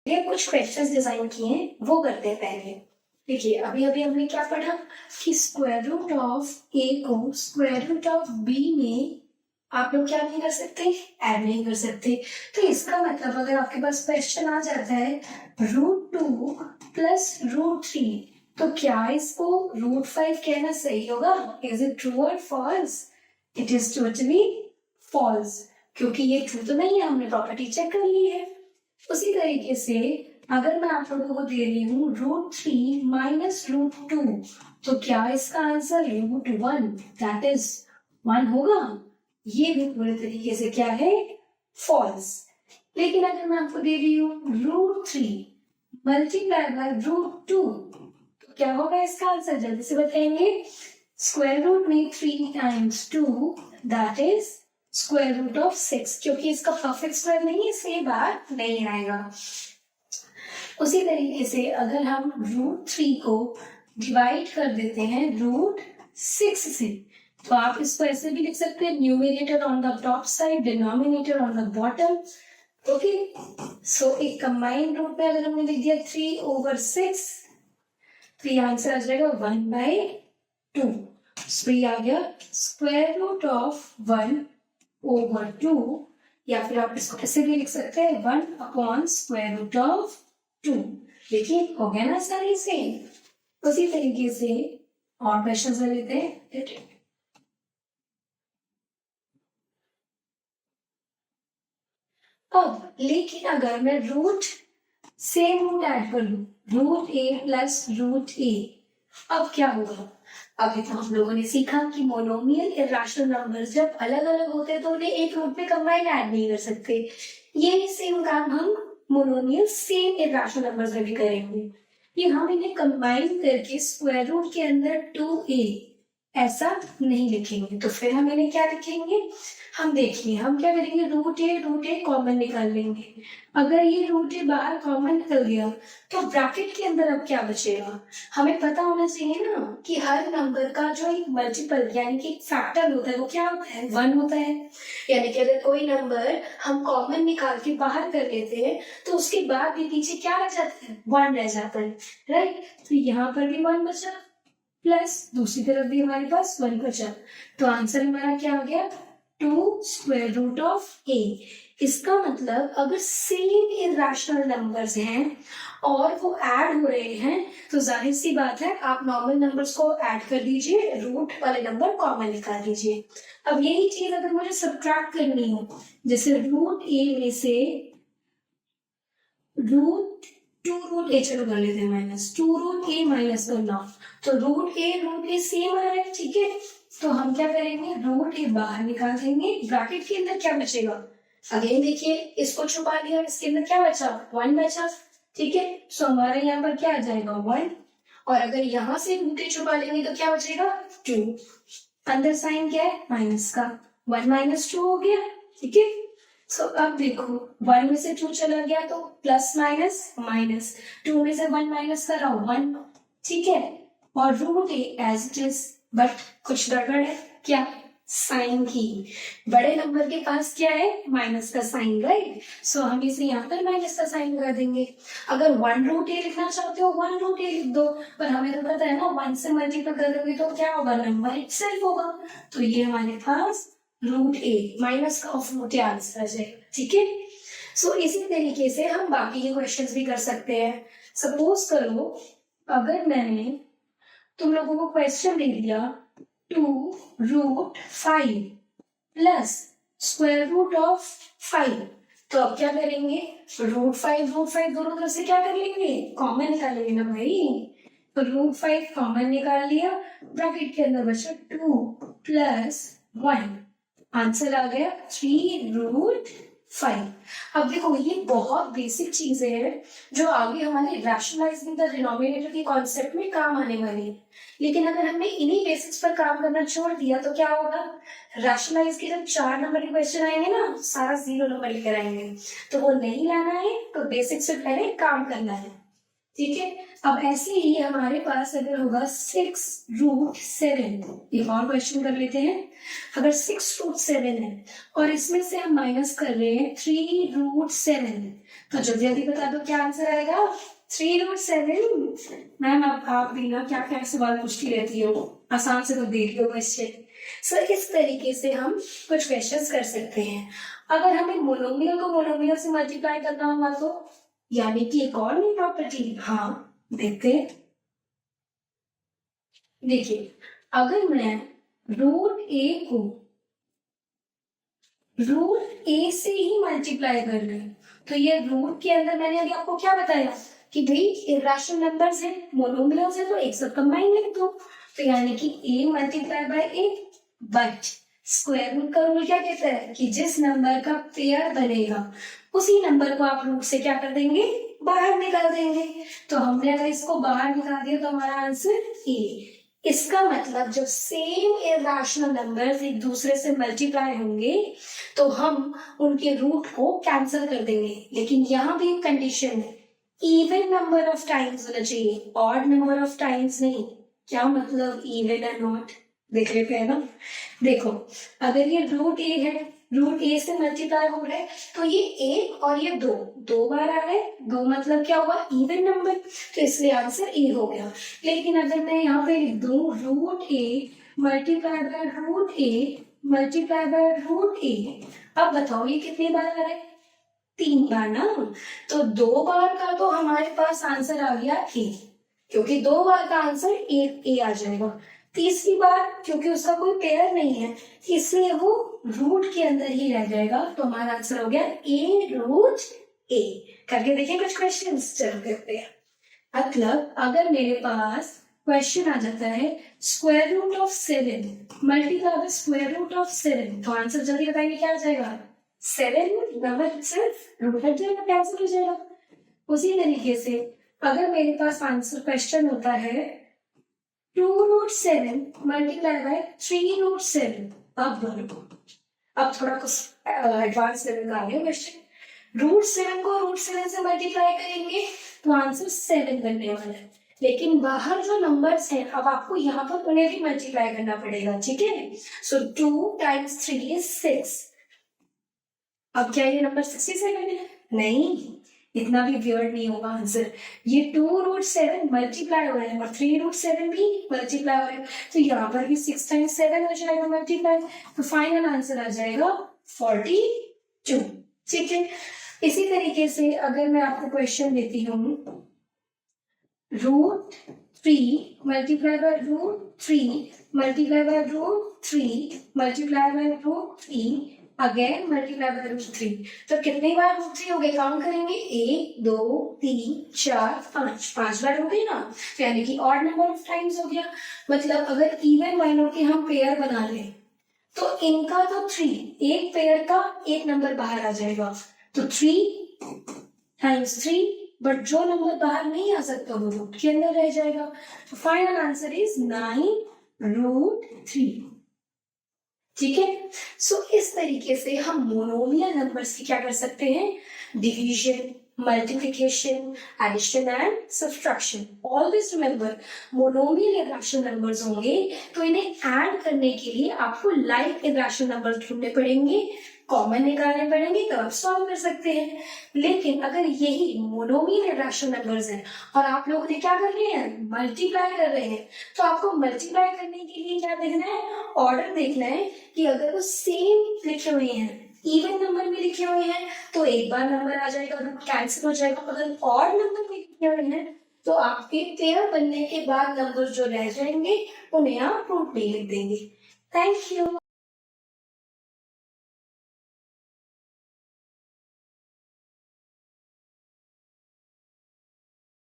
ये कुछ questions design किए हैं वो करते हैं पहले। देखिए अभी अभी हमने क्या पढ़ा कि स्क्वायर रूट ऑफ ए को स्क्वायर रूट ऑफ बी में आप लोग क्या नहीं कर सकते, ऐड नहीं कर सकते। तो इसका मतलब अगर आपके पास क्वेश्चन आ जाता है √2 प्लस √3 तो क्या इसको √5 कहना सही होगा? इज इट ट्रू और false? It is totally false, क्योंकि ये ट्रू तो नहीं है, हमने प्रॉपर्टी चेक कर ली है। उसी तरीके से अगर मैं आप लोगों को दे रही हूँ √3 माइनस √2 तो क्या इसका आंसर √1 दैट इज 1 होगा? ये भी पूरे तरीके से क्या है, फॉल्स। लेकिन अगर मैं आपको दे रही हूँ √3 मल्टीप्लाई बाय √2 तो क्या होगा इसका आंसर? जल्दी से बताएंगे। स्क्वायर रूट में 3 times 2 that is square root of 6, क्योंकि इसका परफेक्ट स्क्वायर नहीं है इसलिए बाहर नहीं आएगा। उसी तरीके से अगर हम √3 को डिवाइड कर देते हैं √6 से तो आप इसको ऐसे भी लिख सकते हैं, numerator on the top side, denominator on the bottom. Okay, so एक कंबाइंड रूट में अगर हमने लिख दिया 3/6 तो ये आंसर आ जाएगा 1/2। सो ये आ गया स्क्वायर रूट ऑफ 1/2, या फिर आप इसको ऐसे भी लिख सकते हैं 1/√2। देखिए हो गया ना सारी से। उसी तरीके से और क्वेश्चन लेते हैं। अब लेकिन अगर मैं रूट सेम रूट ऐड कर लूं, √a प्लस √a, अब क्या होगा? अभी तो हम लोगों ने सीखा कि मोनोमियल इर्राशनल नंबर्स जब अलग अलग होते हैं तो उन्हें एक रूट में कंबाइन ऐड नहीं कर सकते। यही सेम काम हम मोनोमियल सेम इर्राशनल नंबर्स में भी करेंगे कि हम इन्हें कंबाइन करके स्क्वायर रूट के अंदर 2a ऐसा नहीं लिखेंगे। तो फिर हम इन्हें क्या लिखेंगे? हम देखिए हम क्या करेंगे, √a कॉमन निकाल लेंगे। अगर ये √a बाहर कॉमन निकल गया तो ब्रैकेट के अंदर अब क्या बचेगा? हमें पता होना चाहिए ना कि हर नंबर का जो एक मल्टीपल यानी कि एक फैक्टर होता है वो क्या होता है, 1 होता है। यानी कि अगर कोई नंबर हम कॉमन निकाल के बाहर कर लेते हैं तो उसके बाद भी पीछे क्या रह जाता है, 1 रह जाता है, राइट। तो यहाँ पर भी 1 बचा प्लस दूसरी तरफ भी हमारे पास 1 बचा, तो आंसर हमारा क्या आ गया, 2√a। इसका मतलब अगर सेम इर्राशनल नंबर्स हैं और वो ऐड हो रहे हैं तो जाहिर सी बात है आप नॉर्मल नंबर्स को ऐड कर दीजिए, रूट वाले नंबर कॉमन निकाल दीजिए। अब यही चीज अगर मुझे सब्ट्रैक्ट करनी हो, जैसे √a में से √2 चलो कर लेते हैं माइनस 2√a माइनस करना, तो √a सेम आ रहा है, ठीक है। तो हम क्या करेंगे, √a बाहर निकाल देंगे, ब्रैकेट के अंदर क्या बचेगा, अगेन देखिए इसको छुपा लिया, इसके अंदर क्या बचा, 1 बचा, ठीक है। सो हमारे यहाँ पर क्या आ जाएगा 1, और अगर यहाँ से √a छुपा लेंगे तो क्या बचेगा 2, अंदर साइन क्या है माइनस का, 1 - 2 हो गया, ठीक है। सो अब देखो 1 में से 2 चला गया तो प्लस माइनस माइनस, 2 में से 1 माइनस कर रहा हूं 1, ठीक है। और √a as it is, but कुछ गड़बड़ है, क्या, साइन की। बड़े नंबर के पास क्या है, माइनस का साइन, राइट। सो हम इसे यहाँ पर माइनस का साइन कर देंगे। अगर 1√a लिखना चाहते हो 1√a लिख दो, पर हमें तो पता है ना 1 से मल्टीप्लाई करोगे तो क्या होगा, नंबर इटसेल्फ होगा। तो ये हमारे पास √a माइनस का ऑफ √a आंसर आ जाएगा, ठीक है। सो इसी तरीके से हम बाकी के क्वेश्चंस भी कर सकते हैं। सपोज करो अगर मैंने तुम लोगों को क्वेश्चन दे दिया 2√5 प्लस स्क्वायर रूट ऑफ 5, तो अब क्या करेंगे, √5 दोनों तरफ से क्या कर लेंगे, कॉमन निकाल लेंगे ना भाई। तो √5 कॉमन निकाल लिया, ब्रैकेट के अंदर बचा 2 प्लस 1, आंसर आ गया 3√5। अब देखो ये बहुत बेसिक चीजें हैं जो आगे हमारे रैशनलाइजिंग द डिनोमिनेटर के कॉन्सेप्ट में काम आने वाली है। लेकिन अगर हमने इन्हीं बेसिक्स पर काम करना छोड़ दिया तो क्या होगा, रैशनलाइज के जब 4 नंबर के क्वेश्चन आएंगे ना, सारा 0 नंबर लेकर आएंगे, तो वो नहीं लाना है, तो बेसिक से पहले काम करना है। ठीक है। अब ऐसे ही हमारे पास अगर होगा 6√7, एक और क्वेश्चन कर लेते हैं। अगर 6√7 है और इसमें से हम माइनस कर रहे हैं 3√7, तो जल्दी जल्दी बता दो क्या आंसर आएगा। 3√7। मैम आप भी ना क्या क्या सवाल पूछती रहती हो, आसान से तो देख लो क्वेश्चन। सर इस तरीके से हम कुछ क्वेश्चंस कर सकते हैं। अगर हमें मोनोमियल को मोनोमियल से मल्टीप्लाई करना होगा तो, यानी कि एक और नई प्रॉपर्टी, हाँ देखते हैं। देखिए अगर मैं √a को √a से ही मल्टीप्लाई कर रही हूँ, तो ये रूट के अंदर मैंने अभी आपको क्या बताया कि भाई इरेशनल नंबर्स है, मोनोमियल्स है, तो एक साथ कंबाइन लिख दो। तो यानी कि a multiply by a, but square root का रूल क्या कहता है कि जिस नंबर का पेयर बनेगा उसी नंबर को आप रूट से क्या कर देंगे, बाहर निकाल देंगे। तो हमने अगर इसको बाहर निकाल दिया तो हमारा आंसर a। इसका मतलब जब सेम इरेशनल नंबर्स एक दूसरे से मल्टीप्लाई होंगे तो हम उनके रूट को कैंसिल कर देंगे। लेकिन यहाँ भी एक कंडीशन है, इवन नंबर ऑफ टाइम्स होना चाहिए, ऑड नंबर ऑफ टाइम्स नहीं। क्या मतलब इवन एंड नॉट, देख लेते हैं ना। देखो अगर ये √a है, √a से मल्टीप्लाई हो रहा है, तो ये 1 और ये 2 बार आ रहे हैं। 2 मतलब क्या हुआ, इवन नंबर, तो इसलिए आंसर a हो गया। लेकिन अगर मैं यहाँ पे लिख दूं √a multiply by √a multiply by √a, अब बताओ ये कितनी बार आ रहा है, 3 बार ना। तो 2 बार का तो हमारे पास आंसर आ गया a, क्योंकि 2 बार का आंसर a आ जाएगा। तीसरी बार क्योंकि उसका कोई पेयर नहीं है इसलिए वो रूट के अंदर ही रह जाएगा, तो हमारा आंसर हो गया a√a। करके देखिए कुछ क्वेश्चंस, चलो करते हैं। मतलब अगर मेरे पास क्वेश्चन आ जाता है √7 मल्टीप्लाई बाय √7, तो आंसर जल्दी बताएंगे क्या आ जाएगा, 7 नंबर सिर्फ रूट हट जाएगा, कैंसिल हो जाएगा। उसी तरीके से अगर मेरे पास आंसर क्वेश्चन होता है 2√7 मल्टीप्लाई बाय 3√7, अब थोड़ा कुछ एडवांस लेवल का आ गया क्वेश्चन। √7 को √7 से मल्टीप्लाई करेंगे तो आंसर 7 बनने वाला है। लेकिन बाहर जो नंबर्स हैं अब आपको यहाँ पर उन्हें भी मल्टीप्लाई करना पड़ेगा, ठीक है। सो 2 × 3 is 6। अब क्या ये नंबर 67 है, नहीं, इतना भी वियर्ड नहीं होगा आंसर। ये 2√7 मल्टीप्लाई हो रहा है और 3√7 भी मल्टीप्लाई हो रहा है, तो यहाँ पर भी 6 × 7 हो जाएगा मल्टीप्लाई, तो फाइनल आंसर आ जाएगा 42, ठीक है। इसी तरीके से अगर मैं आपको क्वेश्चन देती हूँ √3 multiply by √3 multiply by √3 multiply by √3 again multiply by √3, तो कितनी बार √3 हो गए, काउंट करेंगे 1 2 3 4 5 बार हो गई ना, तो यानी कि ऑड नंबर ऑफ टाइम्स हो गया। मतलब अगर इवन माइनर के हम पेयर बना लें तो इनका तो 3, एक पेयर का एक नंबर बाहर आ जाएगा, तो 3 × 3, बट जो नंबर बाहर नहीं आ सकता वो रूट के अंदर रह जाएगा। तो फाइनल आंसर इज 9√3, ठीक है। सो इस तरीके से हम मोनोमियल नंबर्स की क्या कर सकते हैं, division, multiplication, addition and subtraction. Always remember monomial irrational numbers होंगे तो इन्हें ऐड करने के लिए आपको लाइक इरेशनल नंबर्स ढूंढने पड़ेंगे, कॉमन निकालने पड़ेंगे, तब आप सॉल्व कर सकते हैं। लेकिन अगर यही मोनोमियल इरेशनल नंबर्स हैं और आप लोग क्या कर रहे हैं, मल्टीप्लाई कर रहे हैं, तो आपको मल्टीप्लाई करने के लिए क्या देखना है, ऑर्डर देखना है कि अगर वो सेम लिखे हुए हैं, इवन नंबर में लिखे हुए हैं तो एक बार नंबर आ जाएगा, रूट कैंसिल हो जाएगा। अगर ऑड नंबर में लिखे हुए हैं तो आपके पेयर बनने के बाद नंबर जो रह जाएंगे उन्हें आप रूट में लिख देंगे। Thank you.